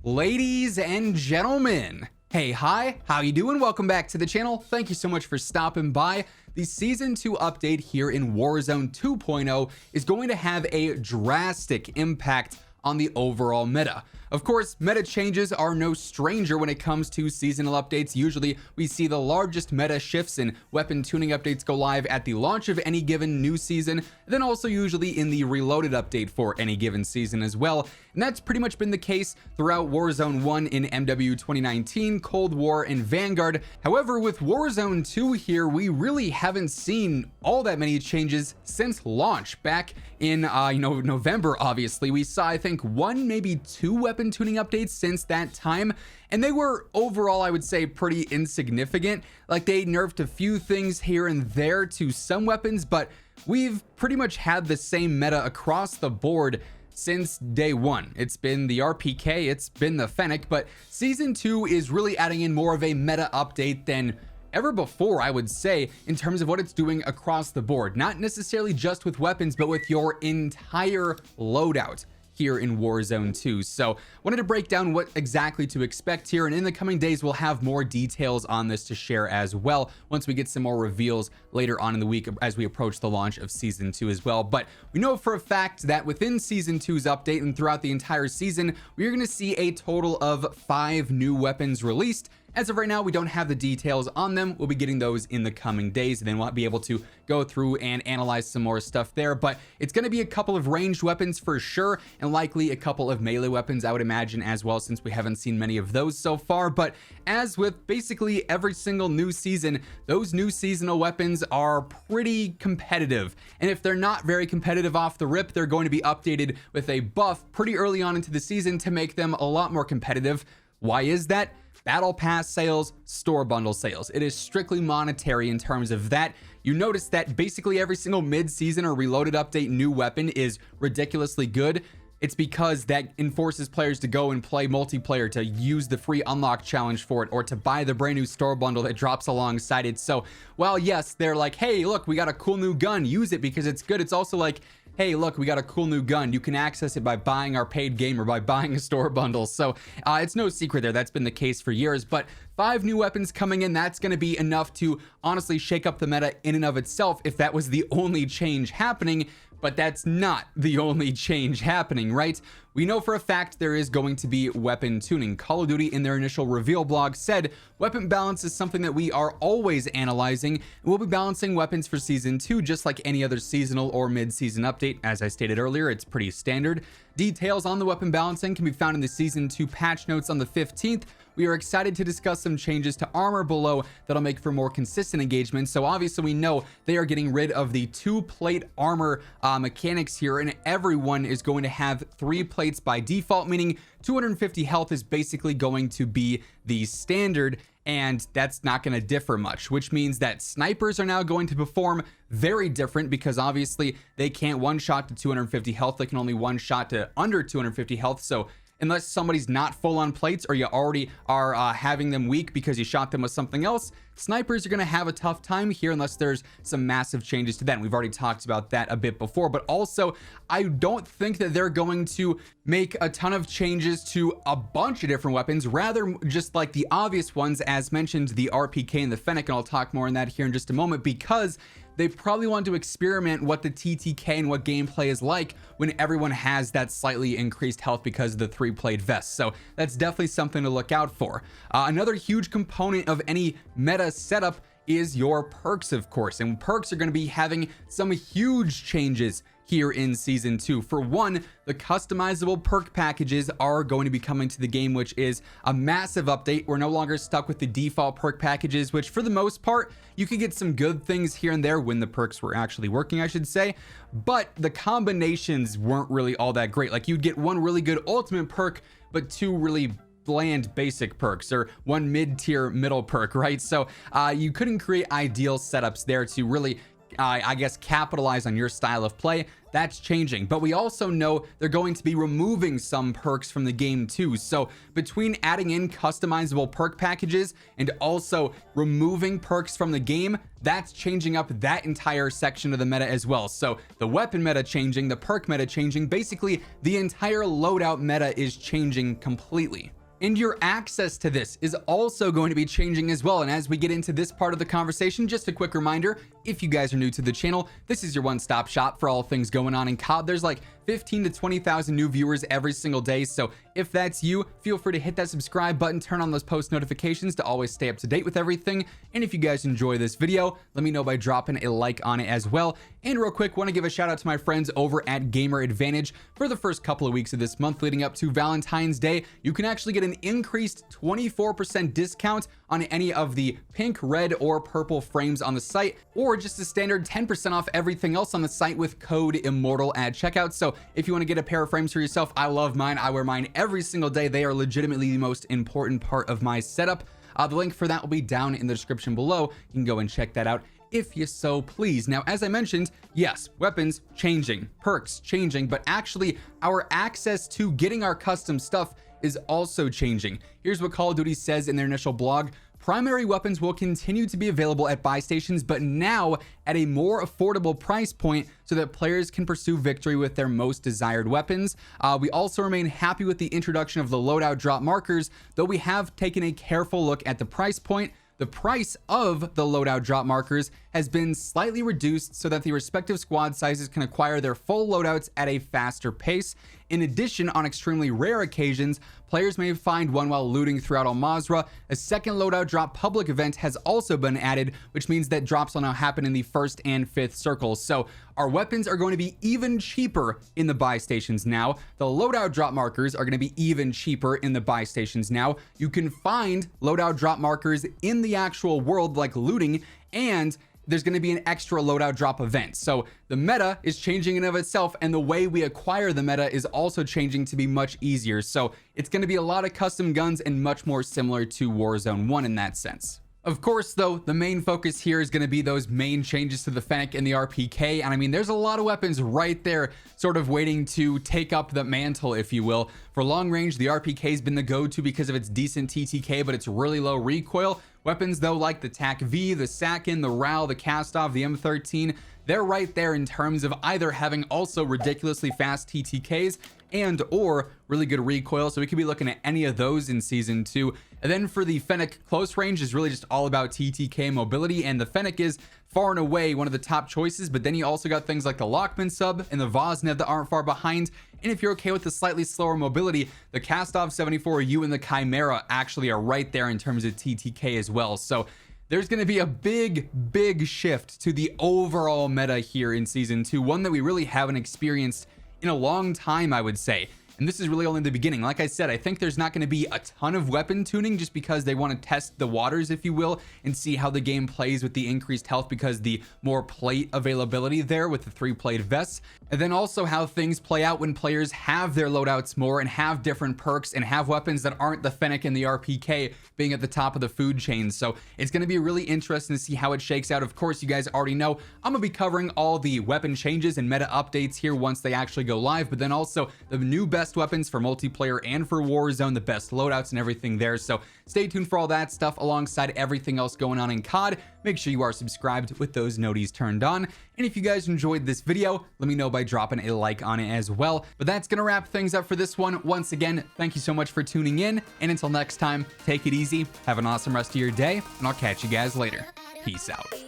Ladies and gentlemen, hey, hi, how you doing? Welcome back to the channel. Thank you so much for stopping by. The Season 2 update here in Warzone 2.0 is going to have a drastic impact on the overall meta. Of course, meta changes are no stranger when it comes to seasonal updates. Usually, we see the largest meta shifts and weapon tuning updates go live at the launch of any given new season, then also usually in the reloaded update for any given season as well. And that's pretty much been the case throughout Warzone 1 in MW 2019, Cold War, and Vanguard. However, with Warzone 2 here, we really haven't seen all that many changes since launch. Back in November, obviously, we saw, I think, one, maybe two weapon tuning updates since that time, and they were overall, I would say, pretty insignificant. Like, they nerfed a few things here and there to some weapons, but we've pretty much had the same meta across the board since day one. It's been the RPK, it's been the Fennec, but Season 2 is really adding in more of a meta update than ever before, I would say, in terms of what it's doing across the board. Not necessarily just with weapons, but with your entire loadout here in Warzone 2. So wanted to break down what exactly to expect here, and in the coming days we'll have more details on this to share as well once we get some more reveals later on in the week as we approach the launch of Season 2 as well. But we know for a fact that within Season 2's update and throughout the entire season, we're going to see a total of 5 new weapons released. As of right now, we don't have the details on them. We'll be getting those in the coming days, and then we'll be able to go through and analyze some more stuff there. But it's going to be a couple of ranged weapons for sure, and likely a couple of melee weapons, I would imagine, as well, since we haven't seen many of those so far. But as with basically every single new season, those new seasonal weapons are pretty competitive. And if they're not very competitive off the rip, they're going to be updated with a buff pretty early on into the season to make them a lot more competitive. Why is that? Battle Pass sales, store bundle sales. It is strictly monetary in terms of that. You notice that basically every single mid-season or reloaded update new weapon is ridiculously good. It's because that enforces players to go and play multiplayer, to use the free unlock challenge for it, or to buy the brand new store bundle that drops alongside it. So while yes, they're like, hey, look, we got a cool new gun, use it because it's good. It's also like, hey, look, we got a cool new gun. You can access it by buying our paid game or by buying a store bundle. So it's no secret there. That's been the case for years. But 5 new weapons coming in, that's going to be enough to honestly shake up the meta in and of itself if that was the only change happening. But that's not the only change happening, right? We know for a fact there is going to be weapon tuning. Call of Duty in their initial reveal blog said weapon balance is something that we are always analyzing, and we'll be balancing weapons for Season 2 just like any other seasonal or mid-season update. As I stated earlier, it's pretty standard. Details on the weapon balancing can be found in the Season 2 patch notes on the 15th. We are excited to discuss some changes to armor below that'll make for more consistent engagement. So obviously we know they are getting rid of the 2-plate armor mechanics here, and everyone is going to have 3 plates by default, meaning 250 health is basically going to be the standard, and that's not going to differ much, which means that snipers are now going to perform very different because obviously they can't one-shot to 250 health. They can only one-shot to under 250 health. So unless somebody's not full on plates or you already are having them weak because you shot them with something else, snipers are going to have a tough time here unless there's some massive changes to that. And we've already talked about that a bit before, but also I don't think that they're going to make a ton of changes to a bunch of different weapons, rather just like the obvious ones as mentioned, the RPK and the Fennec, and I'll talk more on that here in just a moment, because they probably want to experiment what the TTK and what gameplay is like when everyone has that slightly increased health because of the 3-plate vest. So that's definitely something to look out for. Another huge component of any meta setup is your perks, of course, and perks are going to be having some huge changes here in Season 2. For one, the customizable perk packages are going to be coming to the game, which is a massive update. We're no longer stuck with the default perk packages, which for the most part, you could get some good things here and there when the perks were actually working, I should say, but the combinations weren't really all that great. Like, you'd get one really good ultimate perk, but 2 really bland basic perks, or 1 mid-tier middle perk, right? So you couldn't create ideal setups there to really I guess, capitalize on your style of play. That's changing, but we also know they're going to be removing some perks from the game too. So between adding in customizable perk packages and also removing perks from the game, that's changing up that entire section of the meta as well. So the weapon meta changing, the perk meta changing, basically the entire loadout meta is changing completely. And your access to this is also going to be changing as well. And as we get into this part of the conversation, just a quick reminder, if you guys are new to the channel, this is your one-stop shop for all things going on in COD. There's like 15 to 20,000 new viewers every single day. So if that's you, feel free to hit that subscribe button, turn on those post notifications to always stay up to date with everything. And if you guys enjoy this video, let me know by dropping a like on it as well. And real quick, want to give a shout out to my friends over at Gamer Advantage. For the first couple of weeks of this month leading up to Valentine's Day, you can actually get an increased 24% discount on any of the pink, red, or purple frames on the site, or just a standard 10% off everything else on the site with code IMMORTAL at checkout. So if you want to get a pair of frames for yourself, I love mine. I wear mine every single day. They are legitimately the most important part of my setup. The link for that will be down in the description below. You can go and check that out if you so please. Now, as I mentioned, yes, weapons changing, perks changing, but actually our access to getting our custom stuff is also changing. Here's what Call of Duty says in their initial blog. Primary weapons will continue to be available at buy stations, but now at a more affordable price point so that players can pursue victory with their most desired weapons. We also remain happy with the introduction of the loadout drop markers, though we have taken a careful look at the price point. The price of the loadout drop markers has been slightly reduced so that the respective squad sizes can acquire their full loadouts at a faster pace. In addition, on extremely rare occasions, players may find one while looting throughout Al Mazrah. A second loadout drop public event has also been added, which means that drops will now happen in the 1st and 5th circles. So our weapons are going to be even cheaper in the buy stations now. The loadout drop markers are going to be even cheaper in the buy stations now. You can find loadout drop markers in the actual world like looting, and there's going to be an extra loadout drop event. So the meta is changing in of itself, and the way we acquire the meta is also changing to be much easier. So it's going to be a lot of custom guns and much more similar to Warzone 1 in that sense. Of course, though, the main focus here is going to be those main changes to the Fennec and the RPK. And I mean, there's a lot of weapons right there sort of waiting to take up the mantle, if you will. For long range, the RPK has been the go-to because of its decent TTK, but it's really low recoil. Weapons, though, like the TAC-V, the Sakin, the RAL, the Cast-Off, the M13, they're right there in terms of either having also ridiculously fast TTKs and or really good recoil. So we could be looking at any of those in Season 2. And then for the Fennec close range is really just all about TTK mobility, and the Fennec is far and away one of the top choices. But then you also got things like the Lockman sub and the Vosnev that aren't far behind. And if you're okay with the slightly slower mobility, the Cast-Off 74U and the Chimera actually are right there in terms of TTK as well. So there's going to be a big shift to the overall meta here in Season 2, one that we really haven't experienced in a long time, I would say. And this is really only the beginning. Like I said, I think there's not going to be a ton of weapon tuning just because they want to test the waters, if you will, and see how the game plays with the increased health because the more plate availability there with the 3-plate vests. And then also how things play out when players have their loadouts more and have different perks and have weapons that aren't the Fennec and the RPK being at the top of the food chain. So it's going to be really interesting to see how it shakes out. Of course, you guys already know I'm going to be covering all the weapon changes and meta updates here once they actually go live, but then also the new best weapons for multiplayer and for Warzone, the best loadouts and everything there. So stay tuned for all that stuff alongside everything else going on in COD. Make sure you are subscribed with those noties turned on. And if you guys enjoyed this video, let me know by dropping a like on it as well. But that's gonna wrap things up for this one. Once again, thank you so much for tuning in, and until next time, take it easy, have an awesome rest of your day, and I'll catch you guys later. Peace out.